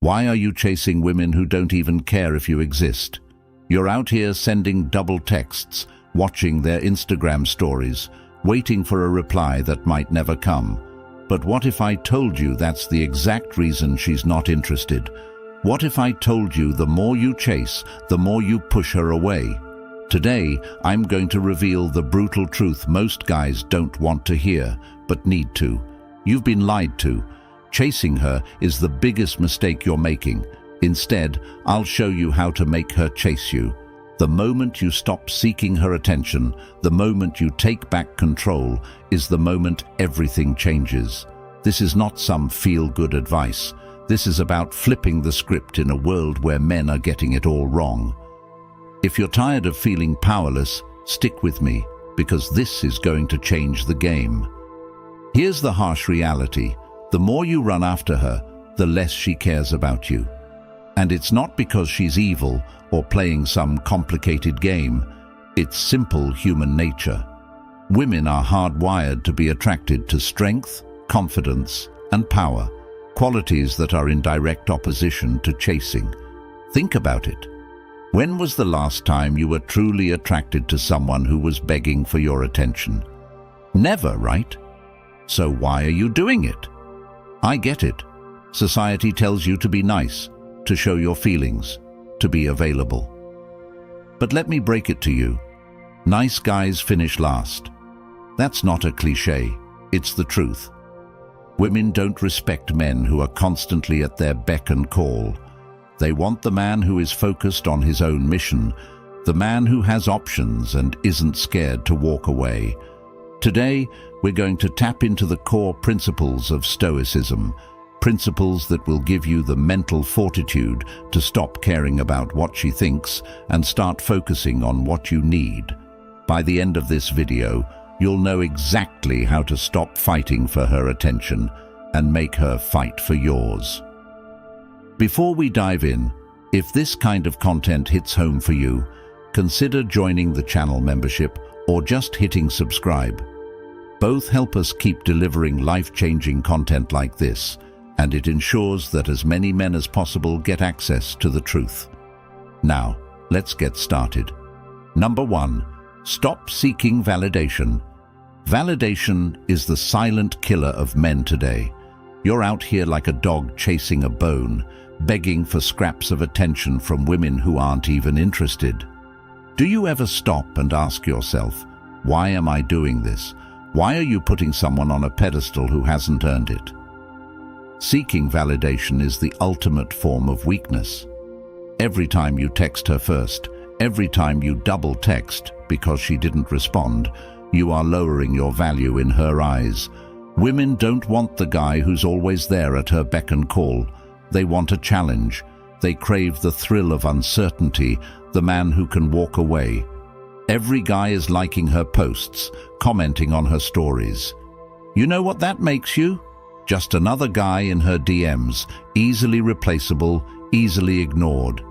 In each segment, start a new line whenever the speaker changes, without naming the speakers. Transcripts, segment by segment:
Why are you chasing women who don't even care if you exist? You're out here sending double texts, watching their Instagram stories, waiting for a reply that might never come. But what if I told you that's the exact reason she's not interested? What if I told you the more you chase, the more you push her away? Today, I'm going to reveal the brutal truth most guys don't want to hear, but need to. You've been lied to. Chasing her is the biggest mistake you're making. Instead, I'll show you how to make her chase you. The moment you stop seeking her attention, the moment you take back control, is the moment everything changes. This is not some feel-good advice. This is about flipping the script in a world where men are getting it all wrong. If you're tired of feeling powerless, stick with me, because this is going to change the game. Here's the harsh reality. The more you run after her, the less she cares about you. And it's not because she's evil or playing some complicated game. It's simple human nature. Women are hardwired to be attracted to strength, confidence, and power, qualities that are in direct opposition to chasing. Think about it. When was the last time you were truly attracted to someone who was begging for your attention? Never, right? So why are you doing it? I get it. Society tells you to be nice, to show your feelings, to be available. But let me break it to you. Nice guys finish last. That's not a cliché, it's the truth. Women don't respect men who are constantly at their beck and call. They want the man who is focused on his own mission, the man who has options and isn't scared to walk away. Today, we're going to tap into the core principles of Stoicism, principles that will give you the mental fortitude to stop caring about what she thinks and start focusing on what you need. By the end of this video, you'll know exactly how to stop fighting for her attention and make her fight for yours. Before we dive in, if this kind of content hits home for you, consider joining the channel membership or just hitting subscribe. Both help us keep delivering life-changing content like this, and it ensures that as many men as possible get access to the truth. Now, let's get started. Number 1. Stop seeking validation. Validation is the silent killer of men today. You're out here like a dog chasing a bone, begging for scraps of attention from women who aren't even interested. Do you ever stop and ask yourself, why am I doing this? Why are you putting someone on a pedestal who hasn't earned it? Seeking validation is the ultimate form of weakness. Every time you text her first, every time you double text because she didn't respond, you are lowering your value in her eyes. Women don't want the guy who's always there at her beck and call. They want a challenge. They crave the thrill of uncertainty, the man who can walk away. Every guy is liking her posts, commenting on her stories. You know what that makes you? Just another guy in her DMs, easily replaceable, easily ignored.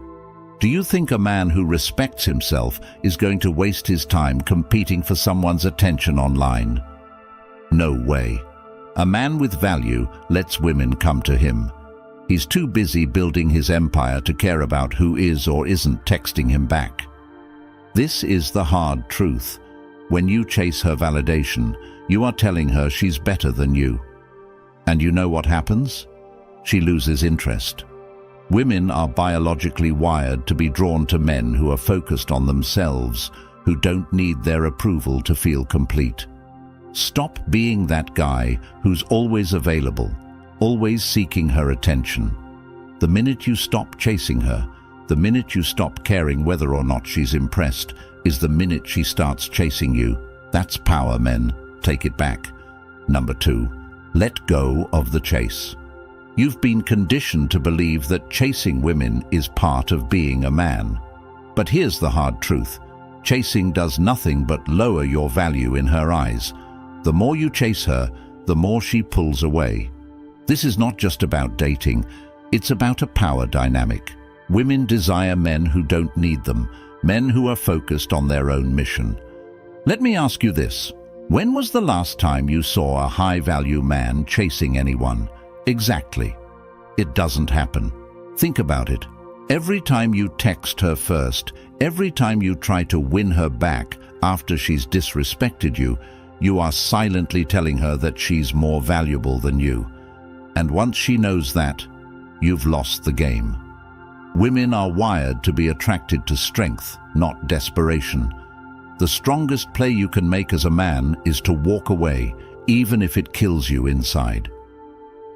Do you think a man who respects himself is going to waste his time competing for someone's attention online? No way. A man with value lets women come to him. He's too busy building his empire to care about who is or isn't texting him back. This is the hard truth. When you chase her validation, you are telling her she's better than you. And you know what happens? She loses interest. Women are biologically wired to be drawn to men who are focused on themselves, who don't need their approval to feel complete. Stop being that guy who's always available, always seeking her attention. The minute you stop chasing her, the minute you stop caring whether or not she's impressed, is the minute she starts chasing you. That's power, men. Take it back. Number 2. Let go of the chase. You've been conditioned to believe that chasing women is part of being a man. But here's the hard truth. Chasing does nothing but lower your value in her eyes. The more you chase her, the more she pulls away. This is not just about dating, it's about a power dynamic. Women desire men who don't need them, men who are focused on their own mission. Let me ask you this. When was the last time you saw a high-value man chasing anyone? Exactly. It doesn't happen. Think about it. Every time you text her first, every time you try to win her back after she's disrespected you, you are silently telling her that she's more valuable than you. And once she knows that, you've lost the game. Women are wired to be attracted to strength, not desperation. The strongest play you can make as a man is to walk away, even if it kills you inside.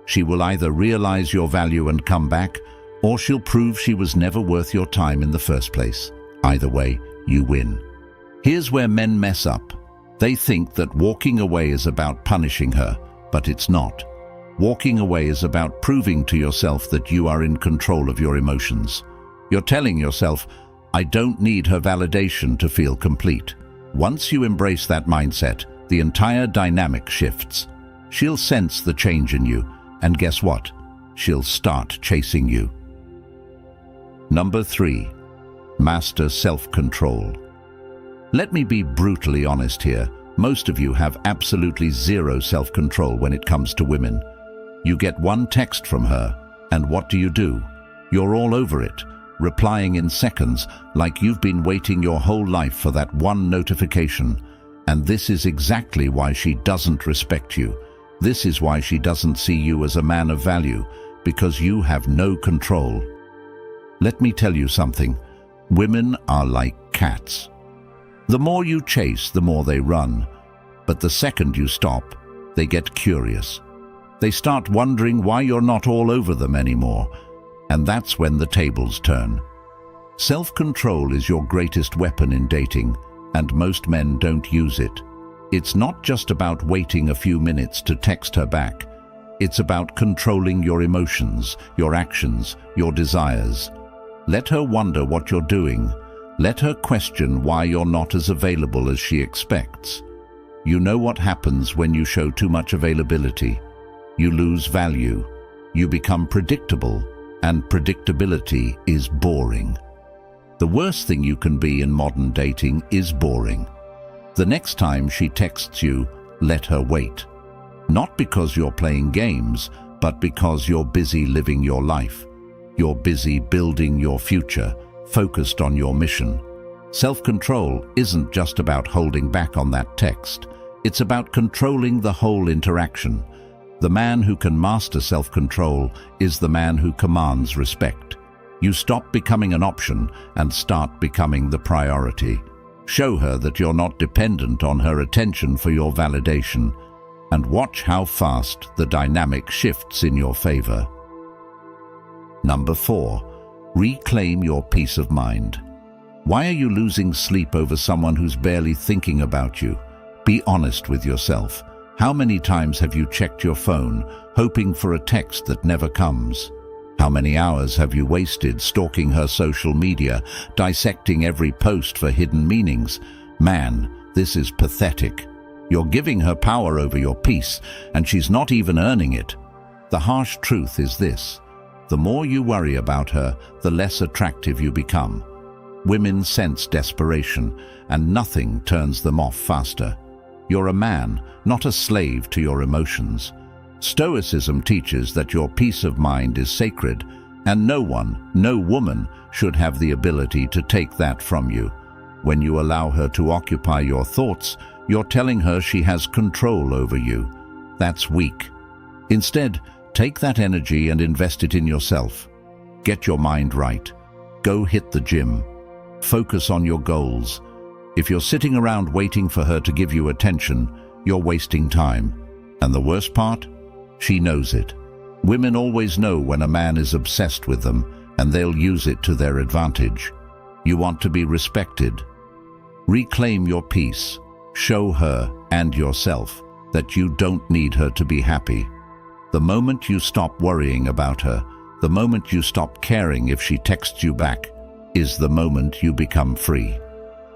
She will either realize your value and come back, or she'll prove she was never worth your time in the first place. Either way, you win. Here's where men mess up. They think that walking away is about punishing her, but it's not. Walking away is about proving to yourself that you are in control of your emotions. You're telling yourself, I don't need her validation to feel complete. Once you embrace that mindset, the entire dynamic shifts. She'll sense the change in you, and guess what? She'll start chasing you. Number 3. Master self-control. Let me be brutally honest here. Most of you have absolutely zero self-control when it comes to women. You get one text from her, and what do? You're all over it, replying in seconds like you've been waiting your whole life for that one notification. And this is exactly why she doesn't respect you. This is why she doesn't see you as a man of value, because you have no control. Let me tell you something. Women are like cats. The more you chase, the more they run. But the second you stop, they get curious. They start wondering why you're not all over them anymore. And that's when the tables turn. Self-control is your greatest weapon in dating, and most men don't use it. It's not just about waiting a few minutes to text her back. It's about controlling your emotions, your actions, your desires. Let her wonder what you're doing. Let her question why you're not as available as she expects. You know what happens when you show too much availability. You lose value. You become predictable, and predictability is boring. The worst thing you can be in modern dating is boring. The next time she texts you, let her wait. Not because you're playing games, but because you're busy living your life. You're busy building your future, focused on your mission. Self-control isn't just about holding back on that text. It's about controlling the whole interaction. The man who can master self-control is the man who commands respect. You stop becoming an option and start becoming the priority. Show her that you're not dependent on her attention for your validation, and watch how fast the dynamic shifts in your favor. Number 4. Reclaim your peace of mind. Why are you losing sleep over someone who's barely thinking about you? Be honest with yourself. How many times have you checked your phone, hoping for a text that never comes? How many hours have you wasted stalking her social media, dissecting every post for hidden meanings? Man, this is pathetic. You're giving her power over your peace, and she's not even earning it. The harsh truth is this. The more you worry about her, the less attractive you become. Women sense desperation, and nothing turns them off faster. You're a man, not a slave to your emotions. Stoicism teaches that your peace of mind is sacred, and no one, no woman, should have the ability to take that from you. When you allow her to occupy your thoughts, you're telling her she has control over you. That's weak. Instead, take that energy and invest it in yourself. Get your mind right. Go hit the gym. Focus on your goals. If you're sitting around waiting for her to give you attention, you're wasting time. And the worst part? She knows it. Women always know when a man is obsessed with them, and they'll use it to their advantage. You want to be respected. Reclaim your peace. Show her and yourself that you don't need her to be happy. The moment you stop worrying about her, the moment you stop caring if she texts you back, is the moment you become free.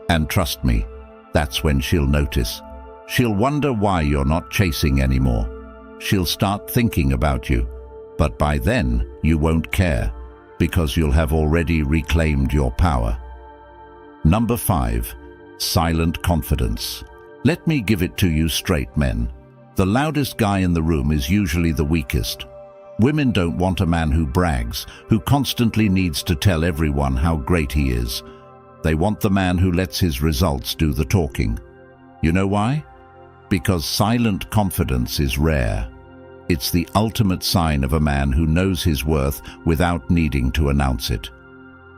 And trust me, that's when she'll notice. She'll wonder why you're not chasing anymore. She'll start thinking about you. But by then, you won't care, because you'll have already reclaimed your power. Number 5. Silent confidence. Let me give it to you straight, men. The loudest guy in the room is usually the weakest. Women don't want a man who brags, who constantly needs to tell everyone how great he is. They want the man who lets his results do the talking. You know why? Because silent confidence is rare. It's the ultimate sign of a man who knows his worth without needing to announce it.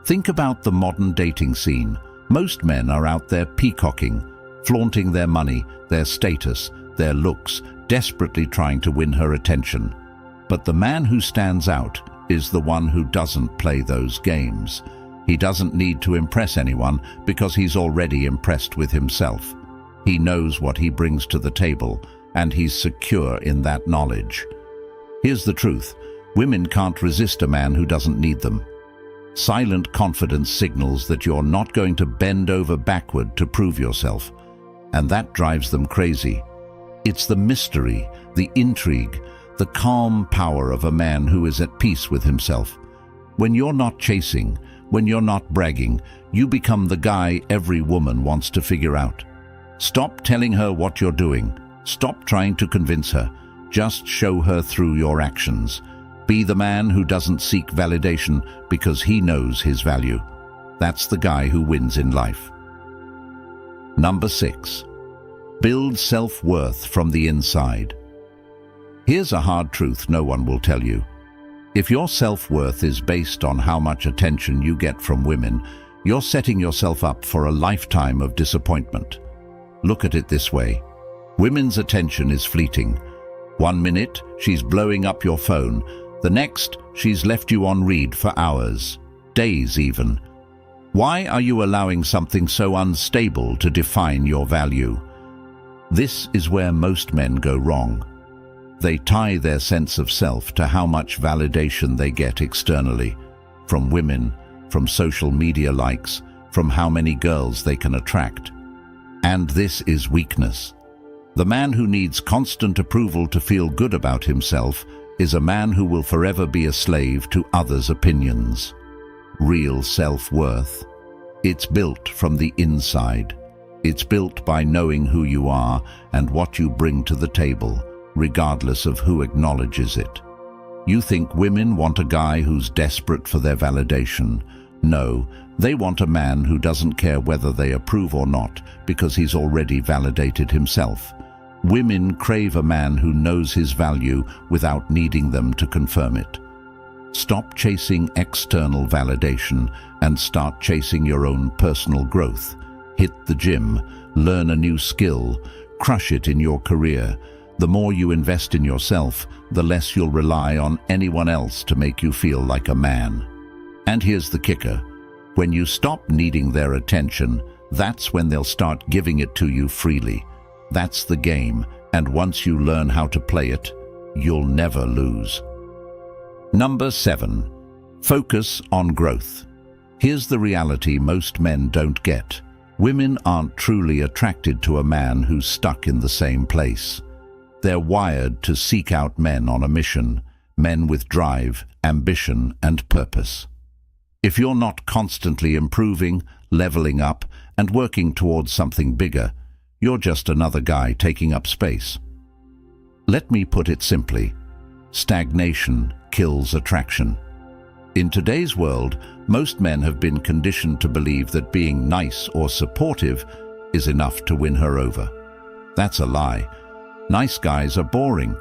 Think about the modern dating scene. Most men are out there peacocking, flaunting their money, their status, their looks, desperately trying to win her attention. But the man who stands out is the one who doesn't play those games. He doesn't need to impress anyone because he's already impressed with himself. He knows what he brings to the table, and he's secure in that knowledge. Here's the truth: women can't resist a man who doesn't need them. Silent confidence signals that you're not going to bend over backward to prove yourself, and that drives them crazy. It's the mystery, the intrigue, the calm power of a man who is at peace with himself. When you're not chasing, when you're not bragging, you become the guy every woman wants to figure out. Stop telling her what you're doing. Stop trying to convince her. Just show her through your actions. Be the man who doesn't seek validation because he knows his value. That's the guy who wins in life. Number 6. Build self-worth from the inside. Here's a hard truth no one will tell you. If your self-worth is based on how much attention you get from women, you're setting yourself up for a lifetime of disappointment. Look at it this way. Women's attention is fleeting. 1 minute, she's blowing up your phone. The next, she's left you on read for hours, days even. Why are you allowing something so unstable to define your value? This is where most men go wrong. They tie their sense of self to how much validation they get externally, from women, from social media likes, from how many girls they can attract. And this is weakness. The man who needs constant approval to feel good about himself is a man who will forever be a slave to others' opinions. Real self-worth. It's built from the inside. It's built by knowing who you are and what you bring to the table, regardless of who acknowledges it. You think women want a guy who's desperate for their validation. No, they want a man who doesn't care whether they approve or not because he's already validated himself. Women crave a man who knows his value without needing them to confirm it. Stop chasing external validation and start chasing your own personal growth. Hit the gym, learn a new skill, crush it in your career. The more you invest in yourself, the less you'll rely on anyone else to make you feel like a man. And here's the kicker. When you stop needing their attention, that's when they'll start giving it to you freely. That's the game, and once you learn how to play it, you'll never lose. Number 7. Focus on growth. Here's the reality most men don't get. Women aren't truly attracted to a man who's stuck in the same place. They're wired to seek out men on a mission, men with drive, ambition, and purpose. If you're not constantly improving, leveling up, and working towards something bigger, you're just another guy taking up space. Let me put it simply. Stagnation kills attraction. In today's world, most men have been conditioned to believe that being nice or supportive is enough to win her over. That's a lie. Nice guys are boring.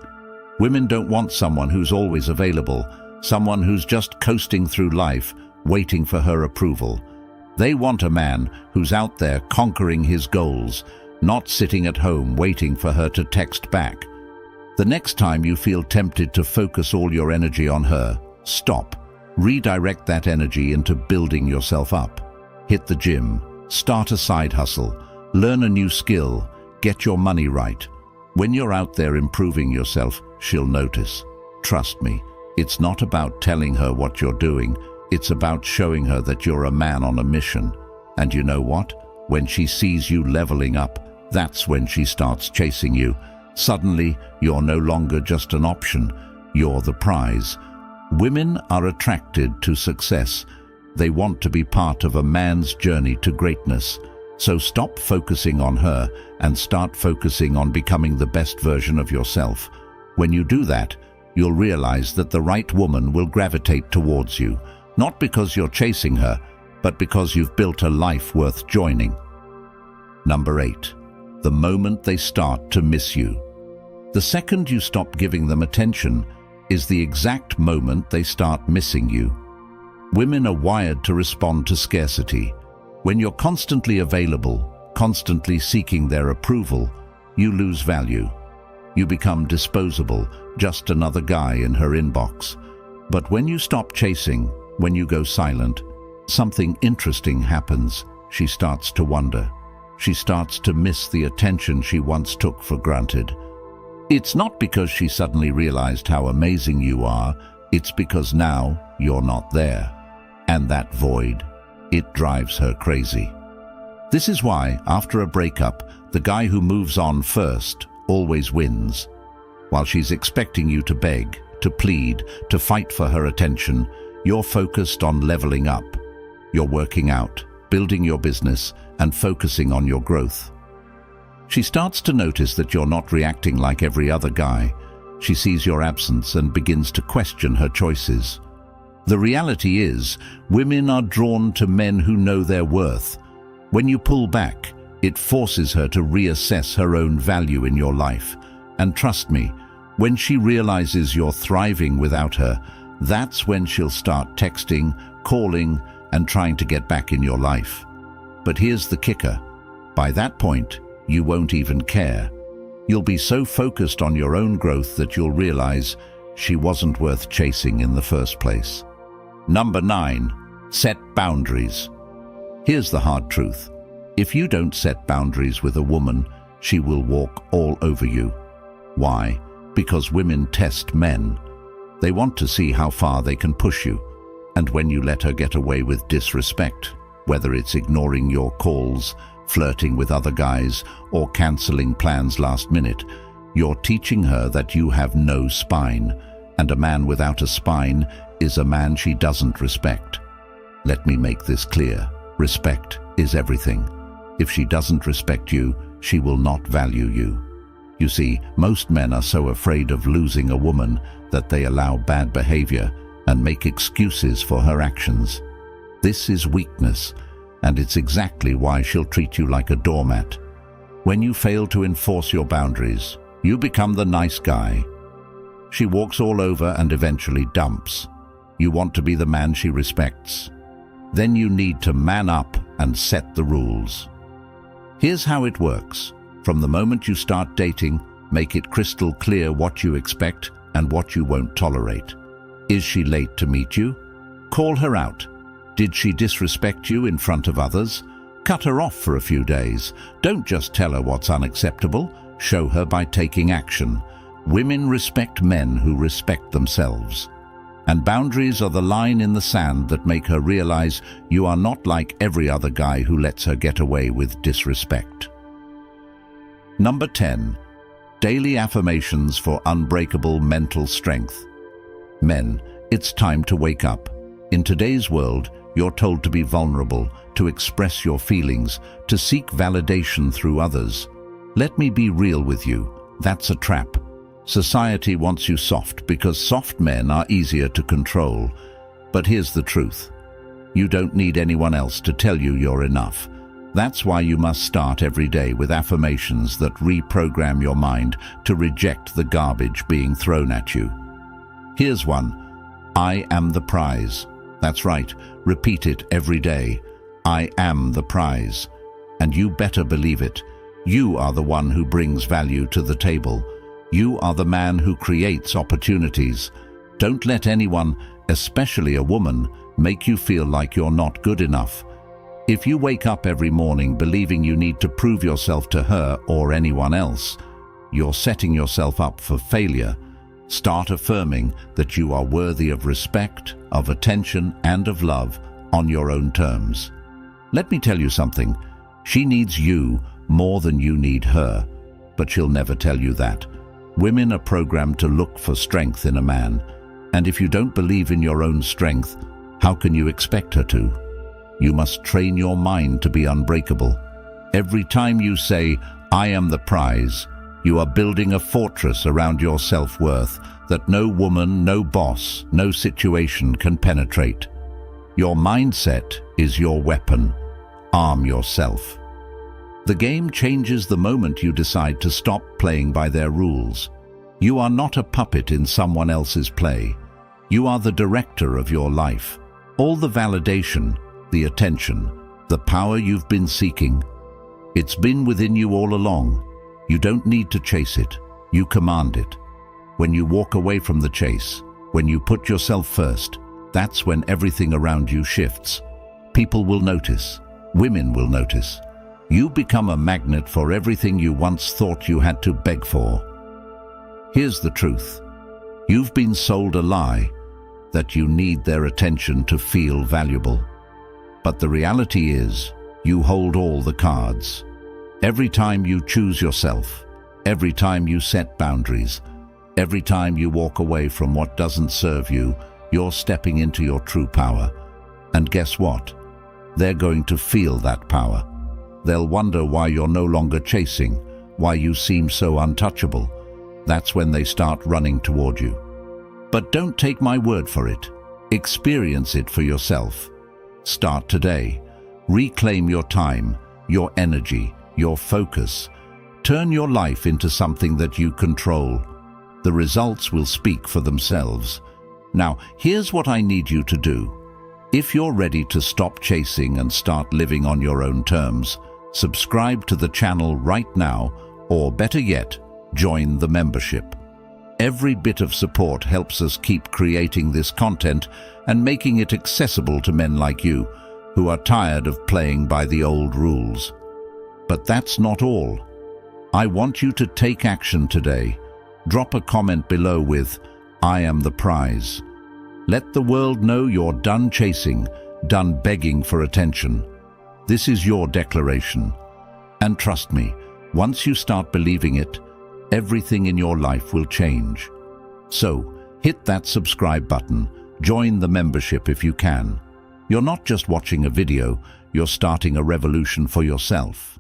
Women don't want someone who's always available, someone who's just coasting through life, waiting for her approval. They want a man who's out there conquering his goals, not sitting at home waiting for her to text back. The next time you feel tempted to focus all your energy on her, stop. Redirect that energy into building yourself up. Hit the gym, start a side hustle, learn a new skill, get your money right. When you're out there improving yourself, she'll notice. Trust me, it's not about telling her what you're doing. It's about showing her that you're a man on a mission. And you know what? When she sees you leveling up, that's when she starts chasing you. Suddenly, you're no longer just an option. You're the prize. Women are attracted to success. They want to be part of a man's journey to greatness. So stop focusing on her and start focusing on becoming the best version of yourself. When you do that, you'll realize that the right woman will gravitate towards you, not because you're chasing her, but because you've built a life worth joining. Number 8. The moment they start to miss you. The second you stop giving them attention is the exact moment they start missing you. Women are wired to respond to scarcity. When you're constantly available, constantly seeking their approval, you lose value. You become disposable, just another guy in her inbox. But when you stop chasing, when you go silent, something interesting happens. She starts to wonder. She starts to miss the attention she once took for granted. It's not because she suddenly realized how amazing you are, it's because now you're not there. And that void, it drives her crazy. This is why, after a breakup, the guy who moves on first always wins. While she's expecting you to beg, to plead, to fight for her attention, you're focused on leveling up. You're working out, building your business, and focusing on your growth. She starts to notice that you're not reacting like every other guy. She sees your absence and begins to question her choices. The reality is, women are drawn to men who know their worth. When you pull back, it forces her to reassess her own value in your life. And trust me, when she realizes you're thriving without her, that's when she'll start texting, calling, and trying to get back in your life. But here's the kicker. By that point, you won't even care. You'll be so focused on your own growth that you'll realize she wasn't worth chasing in the first place. Number 9. Set boundaries. Here's the hard truth. If you don't set boundaries with a woman, she will walk all over you. Why? Because women test men. They want to see how far they can push you. And when you let her get away with disrespect, whether it's ignoring your calls, flirting with other guys, or canceling plans last minute, you're teaching her that you have no spine, and a man without a spine is a man she doesn't respect. Let me make this clear. Respect is everything. If she doesn't respect you, she will not value you. You see, most men are so afraid of losing a woman that they allow bad behavior and make excuses for her actions. This is weakness, and it's exactly why she'll treat you like a doormat. When you fail to enforce your boundaries, you become the nice guy. She walks all over and eventually dumps. You want to be the man she respects. Then you need to man up and set the rules. Here's how it works. From the moment you start dating, make it crystal clear what you expect and what you won't tolerate. Is she late to meet you? Call her out. Did she disrespect you in front of others? Cut her off for a few days. Don't just tell her what's unacceptable. Show her by taking action. Women respect men who respect themselves. And boundaries are the line in the sand that make her realize you are not like every other guy who lets her get away with disrespect. Number 10. Daily affirmations for unbreakable mental strength. Men, it's time to wake up. In today's world, you're told to be vulnerable, to express your feelings, to seek validation through others. Let me be real with you. That's a trap. Society wants you soft because soft men are easier to control. But here's the truth. You don't need anyone else to tell you you're enough. That's why you must start every day with affirmations that reprogram your mind to reject the garbage being thrown at you. Here's one. I am the prize. That's right. Repeat it every day. I am the prize. And you better believe it. You are the one who brings value to the table. You are the man who creates opportunities. Don't let anyone, especially a woman, make you feel like you're not good enough. If you wake up every morning believing you need to prove yourself to her or anyone else, you're setting yourself up for failure. Start affirming that you are worthy of respect, of attention, and of love on your own terms. Let me tell you something. She needs you more than you need her, but she'll never tell you that. Women are programmed to look for strength in a man, and if you don't believe in your own strength, how can you expect her to? You must train your mind to be unbreakable. Every time you say, I am the prize, You are building a fortress around your self-worth that no woman, no boss, no situation can penetrate. Your mindset is your weapon. Arm yourself. The game changes the moment you decide to stop playing by their rules. You are not a puppet in someone else's play. You are the director of your life. All the validation, the attention, the power you've been seeking, it's been within you all along. You don't need to chase it. You command it. When you walk away from the chase, when you put yourself first, that's when everything around you shifts. People will notice. Women will notice. You become a magnet for everything you once thought you had to beg for. Here's the truth. You've been sold a lie that you need their attention to feel valuable. But the reality is, you hold all the cards. Every time you choose yourself, every time you set boundaries, every time you walk away from what doesn't serve you, you're stepping into your true power. And guess what? They're going to feel that power. They'll wonder why you're no longer chasing, why you seem so untouchable. That's when they start running toward you. But don't take my word for it. Experience it for yourself. Start today. Reclaim your time, your energy, your focus. Turn your life into something that you control. The results will speak for themselves. Now, here's what I need you to do. If you're ready to stop chasing and start living on your own terms, subscribe to the channel right now, or better yet, join the membership. Every bit of support helps us keep creating this content and making it accessible to men like you, who are tired of playing by the old rules. But that's not all. I want you to take action today. Drop a comment below with, "I am the prize." Let the world know you're done chasing, done begging for attention. This is your declaration. And trust me, once you start believing it, everything in your life will change. So, hit that subscribe button, join the membership if you can. You're not just watching a video, you're starting a revolution for yourself.